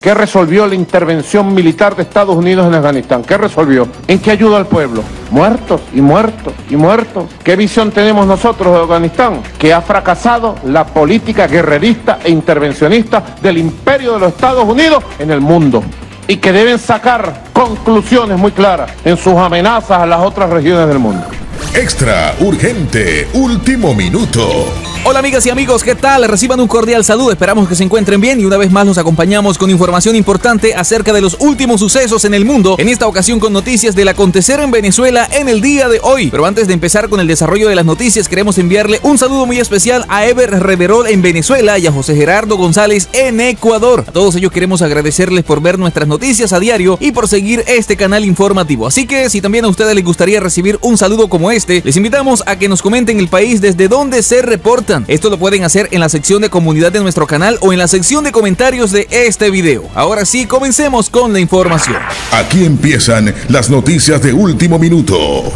¿Qué resolvió la intervención militar de Estados Unidos en Afganistán? ¿Qué resolvió? ¿En qué ayuda al pueblo? Muertos y muertos y muertos. ¿Qué visión tenemos nosotros de Afganistán? Que ha fracasado la política guerrerista e intervencionista del imperio de los Estados Unidos en el mundo. Y que deben sacar conclusiones muy claras en sus amenazas a las otras regiones del mundo. Extra, urgente, último minuto. Hola amigas y amigos, ¿qué tal? Reciban un cordial saludo, esperamos que se encuentren bien y una vez más los acompañamos con información importante acerca de los últimos sucesos en el mundo, en esta ocasión con noticias del acontecer en Venezuela en el día de hoy. Pero antes de empezar con el desarrollo de las noticias, queremos enviarle un saludo muy especial a Ever Reverol en Venezuela y a José Gerardo González en Ecuador. A todos ellos queremos agradecerles por ver nuestras noticias a diario y por seguir este canal informativo. Así que si también a ustedes les gustaría recibir un saludo como este, les invitamos a que nos comenten el país desde donde se reportan. Esto lo pueden hacer en la sección de comunidad de nuestro canal o en la sección de comentarios de este video. Ahora sí, comencemos con la información. Aquí empiezan las noticias de último minuto.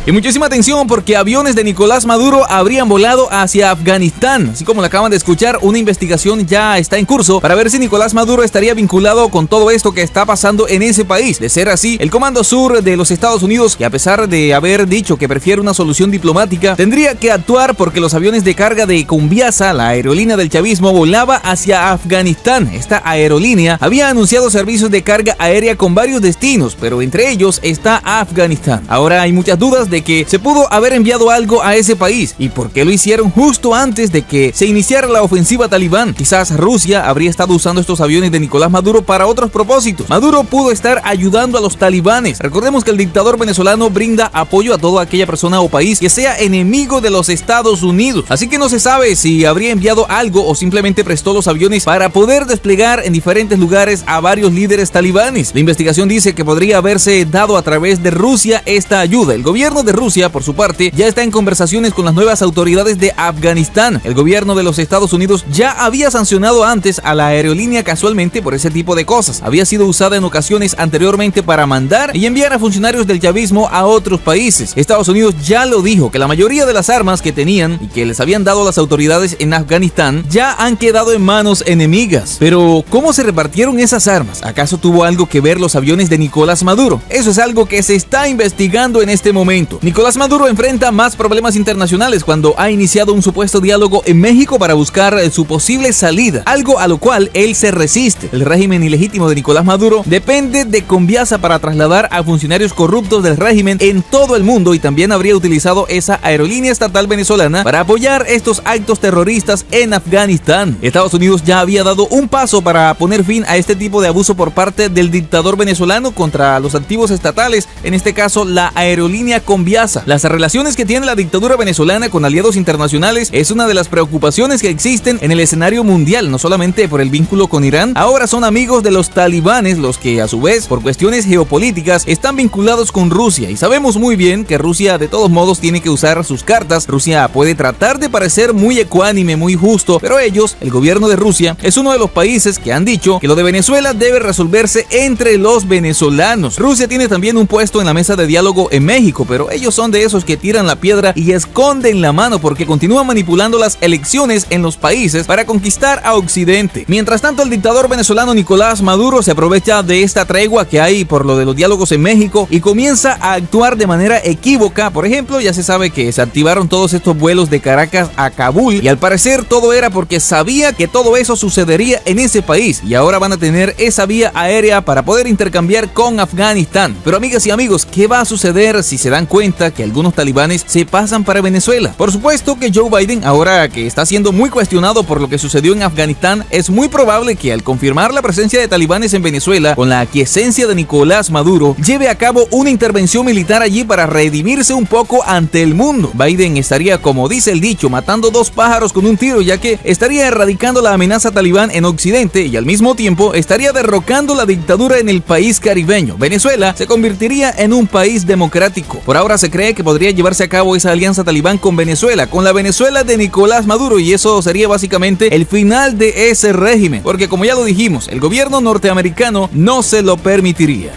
Y muchísima atención porque aviones de Nicolás Maduro habrían volado hacia Afganistán. Así como lo acaban de escuchar, una investigación ya está en curso para ver si Nicolás Maduro estaría vinculado con todo esto que está pasando en ese país. De ser así, el Comando Sur de los Estados Unidos, que a pesar de haber dicho que prefiere una solución diplomática, tendría que actuar porque los aviones de carga de Cumbiasa, la aerolínea del chavismo, volaba hacia Afganistán. Esta aerolínea había anunciado servicios de carga aérea con varios destinos, pero entre ellos está Afganistán. Ahora hay muchas dudas de que se pudo haber enviado algo a ese país y por qué lo hicieron justo antes de que se iniciara la ofensiva talibán. Quizás Rusia habría estado usando estos aviones de Nicolás Maduro para otros propósitos. Maduro pudo estar ayudando a los talibanes. Recordemos que el dictador venezolano brinda apoyo a toda aquella persona o país que sea enemigo de los Estados Unidos. Así que no se sabe si habría enviado algo o simplemente prestó los aviones para poder desplegar en diferentes lugares a varios líderes talibanes. La investigación dice que podría haberse dado a través de Rusia esta ayuda. El gobierno de Rusia, por su parte, ya está en conversaciones con las nuevas autoridades de Afganistán. El gobierno de los Estados Unidos ya había sancionado antes a la aerolínea casualmente por ese tipo de cosas. Había sido usada en ocasiones anteriormente para mandar y enviar a funcionarios del chavismo a otros países. Estados Unidos ya lo dijo, que la mayoría de las armas que tenían y que les habían dado las autoridades en Afganistán ya han quedado en manos enemigas. Pero, ¿cómo se repartieron esas armas? ¿Acaso tuvo algo que ver los aviones de Nicolás Maduro? Eso es algo que se está investigando en este momento. Nicolás Maduro enfrenta más problemas internacionales cuando ha iniciado un supuesto diálogo en México para buscar su posible salida, algo a lo cual él se resiste. El régimen ilegítimo de Nicolás Maduro depende de Cumbiasa para trasladar a funcionarios corruptos del régimen en todo el mundo y también habría utilizado esa aerolínea estatal venezolana para apoyar estos actos terroristas en Afganistán. Estados Unidos ya había dado un paso para poner fin a este tipo de abuso por parte del dictador venezolano contra los activos estatales, en este caso la aerolínea Cumbiasa. Las relaciones que tiene la dictadura venezolana con aliados internacionales es una de las preocupaciones que existen en el escenario mundial, no solamente por el vínculo con Irán. Ahora son amigos de los talibanes, los que a su vez por cuestiones geopolíticas están vinculados con Rusia, y sabemos muy bien que Rusia de todos modos tiene que usar sus cartas. Rusia puede tratar de parecer muy ecuánime, muy justo, pero ellos, el gobierno de Rusia, es uno de los países que han dicho que lo de Venezuela debe resolverse entre los venezolanos. Rusia tiene también un puesto en la mesa de diálogo en México, pero ellos son de esos que tiran la piedra y esconden la mano porque continúan manipulando las elecciones en los países para conquistar a Occidente. Mientras tanto, el dictador venezolano Nicolás Maduro se aprovecha de esta tregua que hay por lo de los diálogos en México y comienza a actuar de manera equívoca. Por ejemplo, ya se sabe que se activaron todos estos vuelos de Caracas a Kabul y al parecer todo era porque sabía que todo eso sucedería en ese país y ahora van a tener esa vía aérea para poder intercambiar con Afganistán. Pero amigas y amigos, ¿qué va a suceder si se dan cuenta que algunos talibanes se pasan para Venezuela? Por supuesto que Joe Biden, ahora que está siendo muy cuestionado por lo que sucedió en Afganistán, es muy probable que al confirmar la presencia de talibanes en Venezuela con la aquiescencia de Nicolás Maduro, lleve a cabo una intervención militar allí para redimirse un poco ante el mundo. Biden estaría, como dice el dicho, matando dos pájaros con un tiro, ya que estaría erradicando la amenaza talibán en Occidente y al mismo tiempo estaría derrocando la dictadura en el país caribeño. Venezuela se convertiría en un país democrático. Por ahora se cree que podría llevarse a cabo esa alianza talibán con Venezuela, con la Venezuela de Nicolás Maduro, y eso sería básicamente el final de ese régimen, porque como ya lo dijimos, el gobierno norteamericano no se lo permitiría.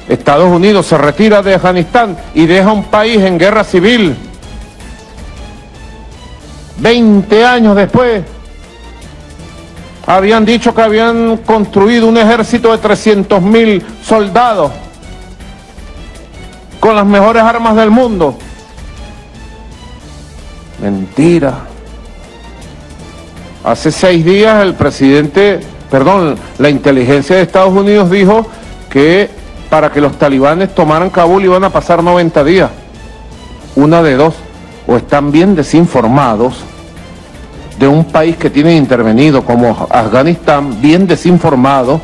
Estados Unidos se retira de Afganistán y deja un país en guerra civil. 20 años después, habían dicho que habían construido un ejército de 300.000 soldados con las mejores armas del mundo. Mentira. Hace 6 días la inteligencia de Estados Unidos dijo que para que los talibanes tomaran Kabul iban a pasar 90 días. Una de dos, o están bien desinformados de un país que tiene intervenido como Afganistán, bien desinformado,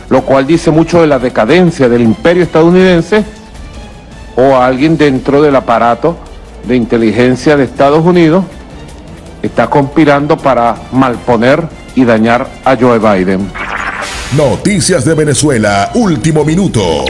lo cual dice mucho de la decadencia del imperio estadounidense, o alguien dentro del aparato de inteligencia de Estados Unidos está conspirando para malponer y dañar a Joe Biden. Noticias de Venezuela, último minuto.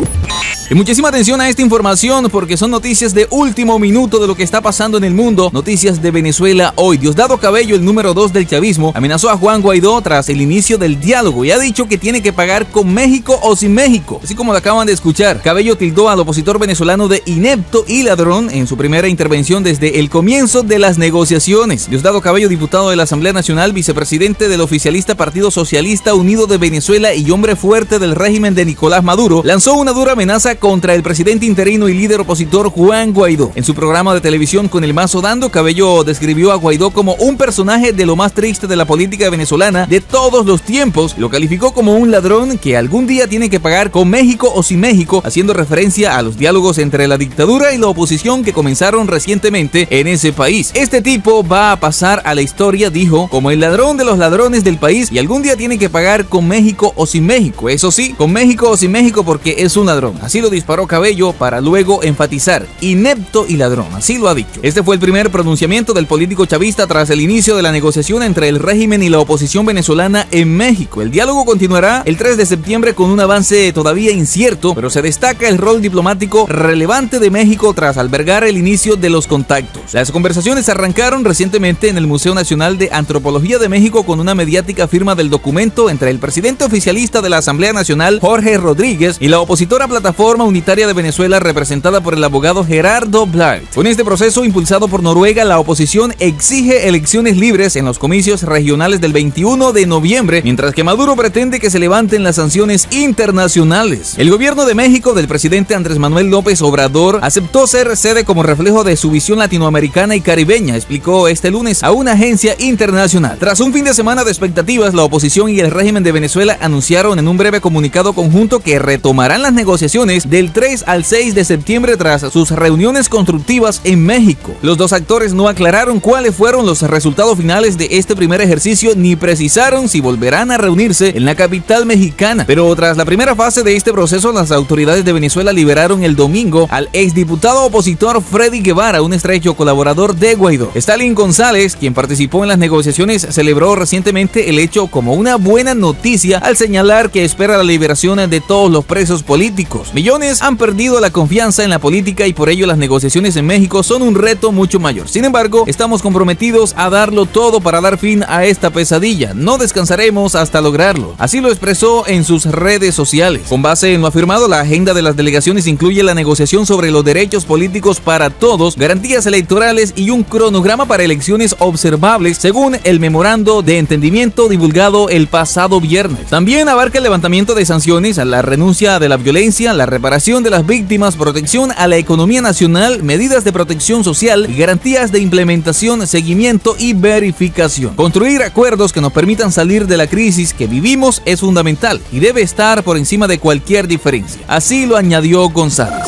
Y muchísima atención a esta información porque son noticias de último minuto de lo que está pasando en el mundo. Noticias de Venezuela hoy. Diosdado Cabello, el número 2 del chavismo, amenazó a Juan Guaidó tras el inicio del diálogo y ha dicho que tiene que pagar con México o sin México. Así como lo acaban de escuchar, Cabello tildó al opositor venezolano de inepto y ladrón en su primera intervención desde el comienzo de las negociaciones. Diosdado Cabello, diputado de la Asamblea Nacional, vicepresidente del oficialista Partido Socialista Unido de Venezuela y hombre fuerte del régimen de Nicolás Maduro, lanzó una dura amenaza contra el presidente interino y líder opositor Juan Guaidó. En su programa de televisión Con el Mazo Dando, Cabello describió a Guaidó como un personaje de lo más triste de la política venezolana de todos los tiempos. Lo calificó como un ladrón que algún día tiene que pagar con México o sin México, haciendo referencia a los diálogos entre la dictadura y la oposición que comenzaron recientemente en ese país. Este tipo va a pasar a la historia, dijo, como el ladrón de los ladrones del país y algún día tiene que pagar con México o sin México. Eso sí, con México o sin México porque es un ladrón. Así lo disparó Cabello para luego enfatizar, inepto y ladrón, así lo ha dicho. Este fue el primer pronunciamiento del político chavista tras el inicio de la negociación entre el régimen y la oposición venezolana en México. El diálogo continuará el 3 de septiembre con un avance todavía incierto, pero se destaca el rol diplomático relevante de México tras albergar el inicio de los contactos. Las conversaciones arrancaron recientemente en el Museo Nacional de Antropología de México con una mediática firma del documento entre el presidente oficialista de la Asamblea Nacional, Jorge Rodríguez, y la opositora Plataforma Unitaria de Venezuela representada por el abogado Gerardo Blart. Con este proceso impulsado por Noruega, la oposición exige elecciones libres en los comicios regionales del 21 de noviembre, mientras que Maduro pretende que se levanten las sanciones internacionales. El gobierno de México del presidente Andrés Manuel López Obrador aceptó ser sede como reflejo de su visión latinoamericana y caribeña, explicó este lunes a una agencia internacional. Tras un fin de semana de expectativas, la oposición y el régimen de Venezuela anunciaron en un breve comunicado conjunto que retomarán las negociaciones del 3 al 6 de septiembre tras sus reuniones constructivas en México. Los dos actores no aclararon cuáles fueron los resultados finales de este primer ejercicio ni precisaron si volverán a reunirse en la capital mexicana. Pero tras la primera fase de este proceso, las autoridades de Venezuela liberaron el domingo al exdiputado opositor Freddy Guevara, un estrecho colaborador de Guaidó. Stalin González, quien participó en las negociaciones, celebró recientemente el hecho como una buena noticia al señalar que espera la liberación de todos los presos políticos. Millones han perdido la confianza en la política y por ello las negociaciones en México son un reto mucho mayor. Sin embargo, estamos comprometidos a darlo todo para dar fin a esta pesadilla. No descansaremos hasta lograrlo. Así lo expresó en sus redes sociales. Con base en lo afirmado, la agenda de las delegaciones incluye la negociación sobre los derechos políticos para todos, garantías electorales y un cronograma para elecciones observables, según el memorando de entendimiento divulgado el pasado viernes. También abarca el levantamiento de sanciones, la renuncia de la violencia, la reparación de las víctimas, protección a la economía nacional, medidas de protección social y garantías de implementación, seguimiento y verificación. Construir acuerdos que nos permitan salir de la crisis que vivimos es fundamental y debe estar por encima de cualquier diferencia. Así lo añadió González.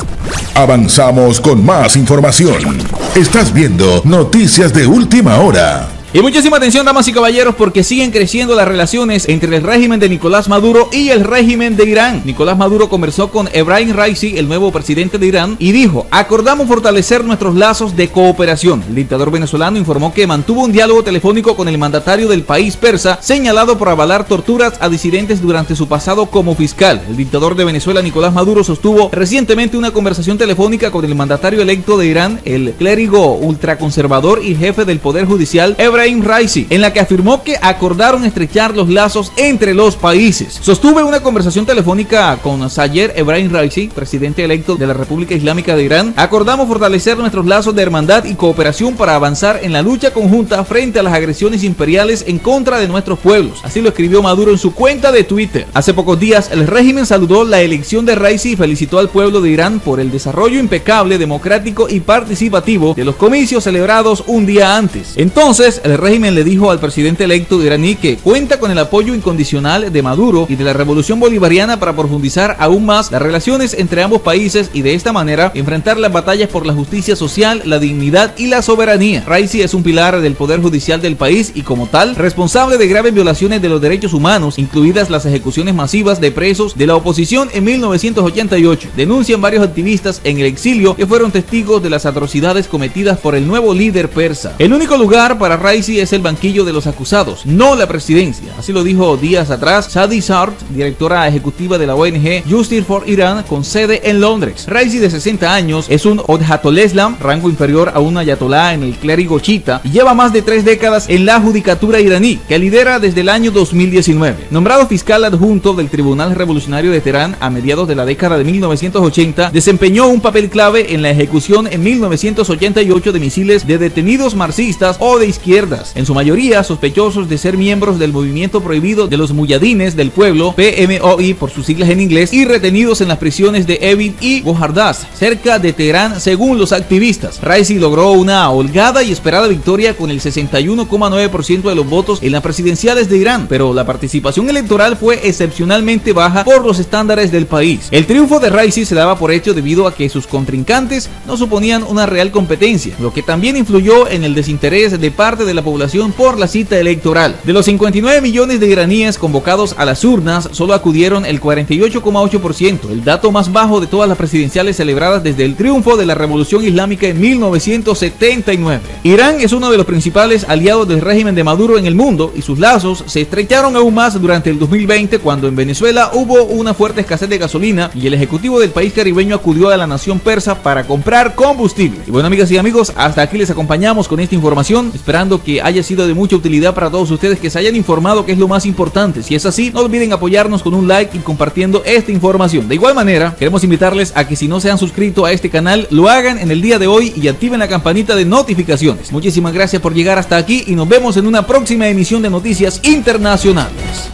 Avanzamos con más información. Estás viendo Noticias de Última Hora. Y muchísima atención, damas y caballeros, porque siguen creciendo las relaciones entre el régimen de Nicolás Maduro y el régimen de Irán. Nicolás Maduro conversó con Ebrahim Raisi, el nuevo presidente de Irán, y dijo: acordamos fortalecer nuestros lazos de cooperación. El dictador venezolano informó que mantuvo un diálogo telefónico con el mandatario del país persa, señalado por avalar torturas a disidentes durante su pasado como fiscal. El dictador de Venezuela, Nicolás Maduro, sostuvo recientemente una conversación telefónica con el mandatario electo de Irán, el clérigo ultraconservador y jefe del Poder Judicial, Ebrahim Ebrahim Raisi, en la que afirmó que acordaron estrechar los lazos entre los países. Sostuve una conversación telefónica con Sayer Ebrahim Raisi, presidente electo de la República Islámica de Irán. Acordamos fortalecer nuestros lazos de hermandad y cooperación para avanzar en la lucha conjunta frente a las agresiones imperiales en contra de nuestros pueblos. Así lo escribió Maduro en su cuenta de Twitter. Hace pocos días, el régimen saludó la elección de Raisi y felicitó al pueblo de Irán por el desarrollo impecable, democrático y participativo de los comicios celebrados un día antes. Entonces, el régimen le dijo al presidente electo iraní que cuenta con el apoyo incondicional de Maduro y de la revolución bolivariana para profundizar aún más las relaciones entre ambos países y de esta manera enfrentar las batallas por la justicia social, la dignidad y la soberanía. Raisi es un pilar del poder judicial del país y como tal, responsable de graves violaciones de los derechos humanos, incluidas las ejecuciones masivas de presos de la oposición en 1988. Denuncian varios activistas en el exilio que fueron testigos de las atrocidades cometidas por el nuevo líder persa. El único lugar para Raisi es el banquillo de los acusados, no la presidencia. Así lo dijo días atrás Shadi Sart, directora ejecutiva de la ONG Justice for Iran, con sede en Londres. Raisi, de 60 años, es un Ayatollah, rango inferior a un ayatolá en el clérigo chiita, y lleva más de 3 décadas en la judicatura iraní, que lidera desde el año 2019. Nombrado fiscal adjunto del Tribunal Revolucionario de Teherán a mediados de la década de 1980, desempeñó un papel clave en la ejecución en 1988 de misiles de detenidos marxistas o de izquierdas, en su mayoría sospechosos de ser miembros del movimiento prohibido de los Muyadines del Pueblo, PMOI por sus siglas en inglés, y retenidos en las prisiones de Evin y Gohardast, cerca de Teherán, según los activistas. Raisi logró una holgada y esperada victoria con el 61,9% de los votos en las presidenciales de Irán, pero la participación electoral fue excepcionalmente baja por los estándares del país. El triunfo de Raisi se daba por hecho debido a que sus contrincantes no suponían una real competencia, lo que también influyó en el desinterés de parte de la población por la cita electoral. De los 59 millones de iraníes convocados a las urnas, solo acudieron el 48,8%, el dato más bajo de todas las presidenciales celebradas desde el triunfo de la Revolución Islámica en 1979. Irán es uno de los principales aliados del régimen de Maduro en el mundo y sus lazos se estrecharon aún más durante el 2020, cuando en Venezuela hubo una fuerte escasez de gasolina y el ejecutivo del país caribeño acudió a la nación persa para comprar combustible. Y bueno, amigas y amigos, hasta aquí les acompañamos con esta información, esperando que haya sido de mucha utilidad para todos ustedes, que se hayan informado, que es lo más importante. Si es así, no olviden apoyarnos con un like y compartiendo esta información. De igual manera, queremos invitarles a que si no se han suscrito a este canal, lo hagan en el día de hoy y activen la campanita de notificaciones. Muchísimas gracias por llegar hasta aquí y nos vemos en una próxima emisión de Noticias Internacionales.